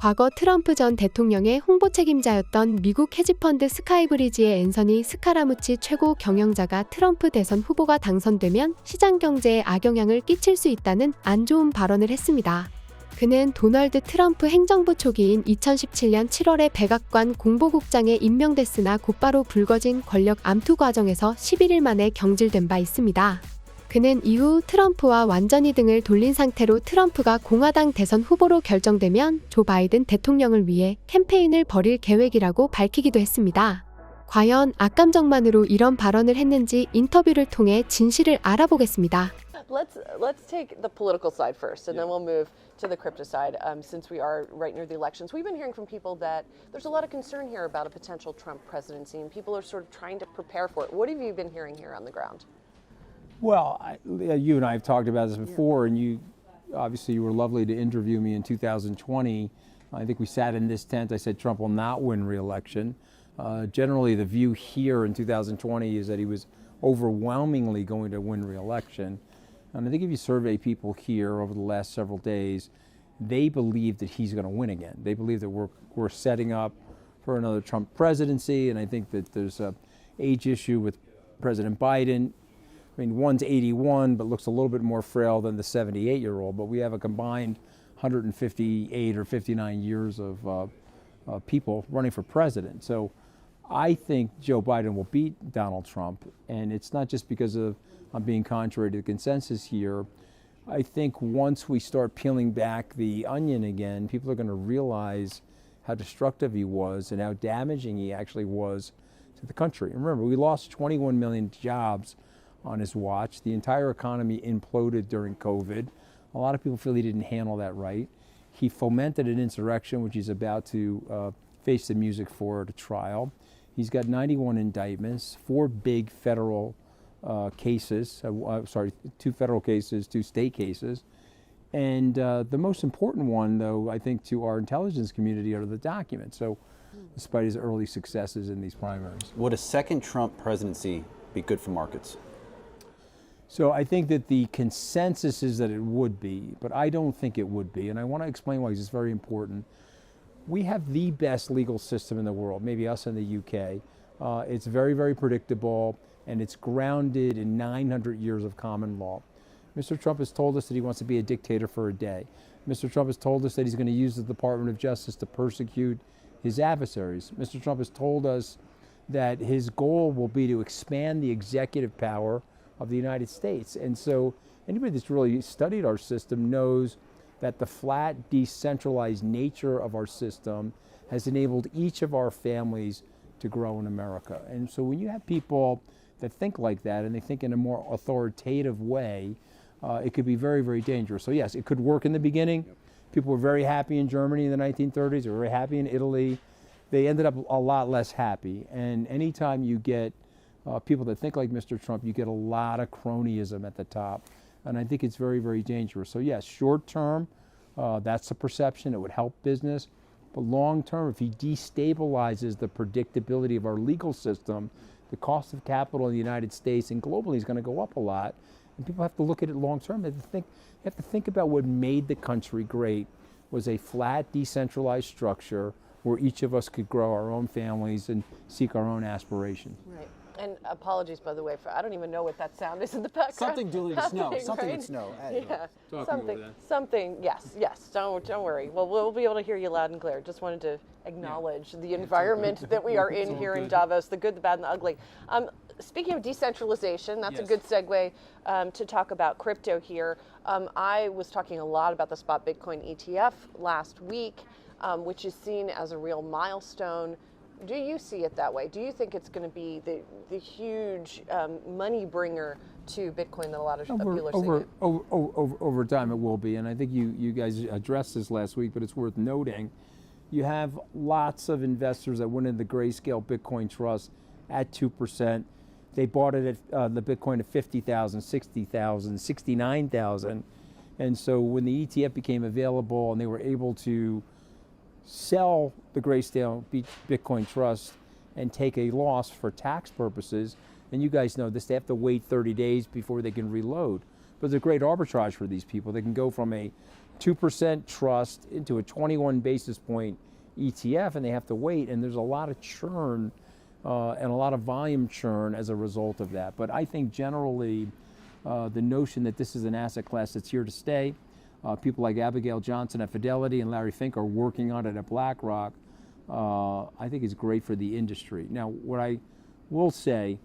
과거 트럼프 전 대통령의 홍보 책임자였던 미국 헤지펀드 스카이브리지의 앤서니 스카라무치 최고 경영자가 트럼프 대선 후보가 당선되면 시장 경제에 악영향을 끼칠 수 있다는 안 좋은 발언을 했습니다. 그는 도널드 트럼프 행정부 초기인 2017년 7월에 백악관 공보국장에 임명됐으나 곧바로 불거진 권력 암투 과정에서 11일 만에 경질된 바 있습니다. 그는 이후 트럼프와 완전히 등을 돌린 상태로 트럼프가 공화당 대선 후보로 결정되면 조 바이든 대통령을 위해 캠페인을 벌일 계획이라고 밝히기도 했습니다. 과연 악감정만으로 이런 발언을 했는지 인터뷰를 통해 진실을 알아보겠습니다. Let's take the political side first, and then we'll move to the crypto side. Since we are right near the elections, we've been hearing from people that there's a lot of concern here about a potential Trump presidency, and people are sort of trying to prepare for it. What have you been hearing here on the ground? Well, you and I have talked about this before, and you were lovely to interview me in 2020. I think we sat in this tent. I said Trump will not win re-election. Generally, the view here in 2020 is that he was overwhelmingly going to win re-election. And I think if you survey people here over the last several days, they believe that he's going to win again. They believe that we're setting up for another Trump presidency, and I think that there's an age issue with President Biden. I mean, one's 81, but looks a little bit more frail than the 78-year-old, but we have a combined 158 or 59 years of people running for president. So I think Joe Biden will beat Donald Trump, and it's not just because of I'm being contrary to the consensus here. I think once we start peeling back the onion again, people are going to realize how destructive he was and how damaging he actually was to the country. And remember, we lost 21 million jobs on his watch. The entire economy imploded during COVID. A lot of people feel he didn't handle that right. He fomented an insurrection, which he's about to face the music for at a trial. He's got 91 indictments, 4 big federal cases, 2 federal cases, 2 state cases. And the most important one, though, I think to our intelligence community are the documents. So despite his early successes in these primaries. Would a second Trump presidency be good for markets? So I think that the consensus is that it would be, but I don't think it would be. And I want to explain why, because it's very important. We have the best legal system in the world, maybe us in the UK. It's very, very predictable, and it's grounded in 900 years of common law. Mr. Trump has told us that he wants to be a dictator for a day. Mr. Trump has told us that he's going to use the Department of Justice to persecute his adversaries. Mr. Trump has told us that his goal will be to expand the executive power of the United States. And so anybody that's really studied our system knows that the flat, decentralized nature of our system has enabled each of our families to grow in America. And so when you have people that think like that, and they think in a more authoritative way, it could be very, very dangerous. So yes, it could work in the beginning. People were very happy in Germany in the 1930s. They were very happy in Italy. They ended up a lot less happy. And anytime you get people that think like Mr. Trump, you get a lot of cronyism at the top. And I think it's very, very dangerous. So yes, short term, that's the perception. It would help business. But long term, if he destabilizes the predictability of our legal system, the cost of capital in the United States and globally is going to go up a lot. And people have to look at it long term. They have to think about what made the country great was a flat, decentralized structure where each of us could grow our own families and seek our own aspirations. Right. And apologies, by the way, for I don't even know what that sound is in the background. Something duly to snow. Something right? to snow. Yeah. Something. Yes. Don't worry. Well, we'll be able to hear you loud and clear. Just wanted to acknowledge the environment that we are in here in Davos, the good, the bad, and the ugly. Speaking of decentralization, that's a good segue to talk about crypto here. I was talking a lot about the spot Bitcoin ETF last week, which is seen as a real milestone. Do you see it that way? Do you think it's going to be the huge money bringer to Bitcoin that a lot of people are seeing? Over time it will be, and I think you guys addressed this last week, but it's worth noting. You have lots of investors that went into the Grayscale Bitcoin Trust at 2%. They bought it at the Bitcoin at 50,000, 60,000, 69,000. And so when the ETF became available and they were able to sell the Grayscale Bitcoin Trust and take a loss for tax purposes, and you guys know this, they have to wait 30 days before they can reload. But it's a great arbitrage for these people. They can go from a 2% trust into a 21 basis point ETF, and they have to wait, and there's a lot of churn and a lot of volume churn as a result of that. But I think generally the notion that this is an asset class that's here to stay, people like Abigail Johnson at Fidelity and Larry Fink are working on it at BlackRock, I think is great for the industry. Now, what I will say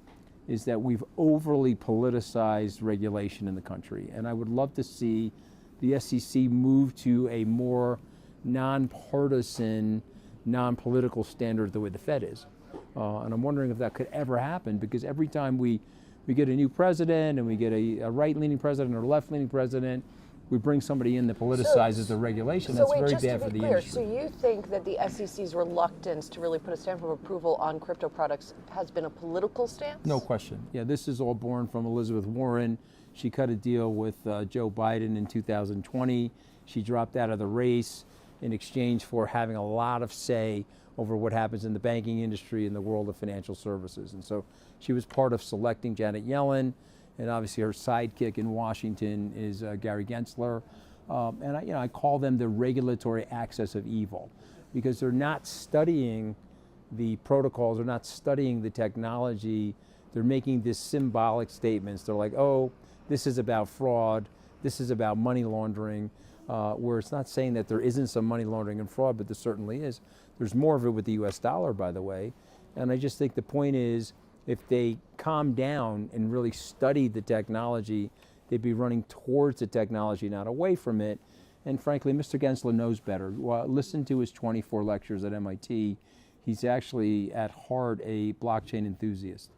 is that we've overly politicized regulation in the country, and I would love to see the SEC move to a more nonpartisan, non-political standard the way the Fed is. And I'm wondering if that could ever happen, because every time we get a new president and we get a right-leaning president or a left-leaning president, we bring somebody in that politicizes the regulation. That's very bad for the industry. So you think that the SEC's reluctance to really put a stamp of approval on crypto products has been a political stance? No question. Yeah, this is all born from Elizabeth Warren. She cut a deal with Joe Biden in 2020. She dropped out of the race in exchange for having a lot of say over what happens in the banking industry and the world of financial services. And so she was part of selecting Janet Yellen, and obviously her sidekick in Washington is Gary Gensler. And I call them the regulatory axis of evil, because they're not studying the protocols, they're not studying the technology, they're making these symbolic statements. They're like, oh, this is about fraud, this is about money laundering, where it's not saying that there isn't some money laundering and fraud, but there certainly is. There's more of it with the US dollar, by the way. And I just think the point is, if they calm down and really studied the technology, they'd be running towards the technology, not away from it. And frankly, Mr. Gensler knows better. Listen to his 24 lectures at MIT. He's actually at heart a blockchain enthusiast.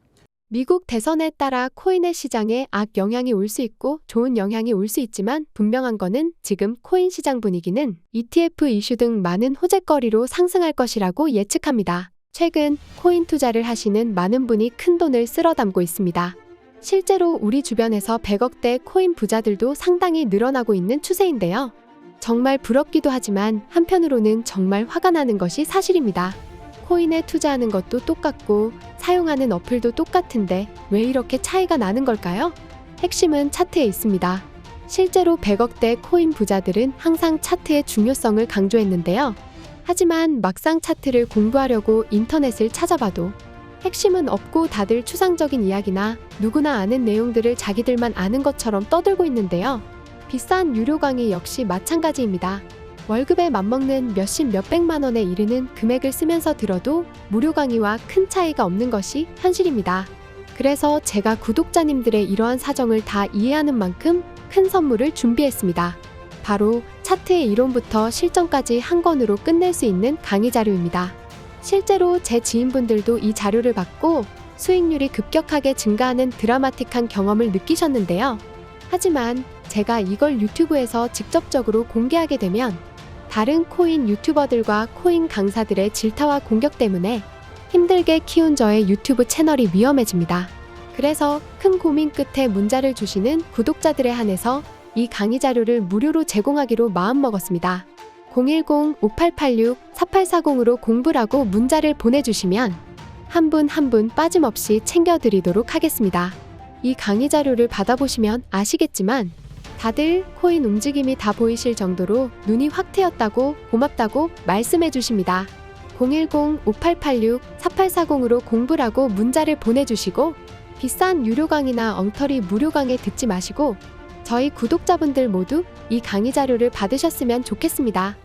미국 대선에 따라 코인의 시장에 악영향이 올 수 있고 좋은 영향이 올 수 있지만 분명한 거는 지금 코인 시장 분위기는 ETF 이슈 등 많은 호재거리로 상승할 것이라고 예측합니다. 최근 코인 투자를 하시는 많은 분이 큰 돈을 쓸어 담고 있습니다. 실제로 우리 주변에서 100억대 코인 부자들도 상당히 늘어나고 있는 추세인데요. 정말 부럽기도 하지만 한편으로는 정말 화가 나는 것이 사실입니다. 코인에 투자하는 것도 똑같고 사용하는 어플도 똑같은데 왜 이렇게 차이가 나는 걸까요? 핵심은 차트에 있습니다. 실제로 100억대 코인 부자들은 항상 차트의 중요성을 강조했는데요. 하지만 막상 차트를 공부하려고 인터넷을 찾아봐도 핵심은 없고 다들 추상적인 이야기나 누구나 아는 내용들을 자기들만 아는 것처럼 떠들고 있는데요. 비싼 유료 강의 역시 마찬가지입니다. 월급에 맞먹는 몇십 몇백만 원에 이르는 금액을 쓰면서 들어도 무료 강의와 큰 차이가 없는 것이 현실입니다. 그래서 제가 구독자님들의 이러한 사정을 다 이해하는 만큼 큰 선물을 준비했습니다. 바로 차트의 이론부터 실전까지 한 권으로 끝낼 수 있는 강의 자료입니다. 실제로 제 지인분들도 이 자료를 받고 수익률이 급격하게 증가하는 드라마틱한 경험을 느끼셨는데요. 하지만 제가 이걸 유튜브에서 직접적으로 공개하게 되면 다른 코인 유튜버들과 코인 강사들의 질타와 공격 때문에 힘들게 키운 저의 유튜브 채널이 위험해집니다. 그래서 큰 고민 끝에 문자를 주시는 구독자들에 한해서 이 강의 자료를 무료로 제공하기로 마음먹었습니다. 010-5886-4840으로 공부라고 문자를 보내주시면 한 분 한 분 빠짐없이 챙겨드리도록 하겠습니다. 이 강의 자료를 받아보시면 아시겠지만 다들 코인 움직임이 다 보이실 정도로 눈이 확 트였다고 고맙다고 말씀해 주십니다. 010-5886-4840으로 공부라고 문자를 보내주시고 비싼 유료 강의나 엉터리 무료 강의 듣지 마시고 저희 구독자분들 모두 이 강의 자료를 받으셨으면 좋겠습니다.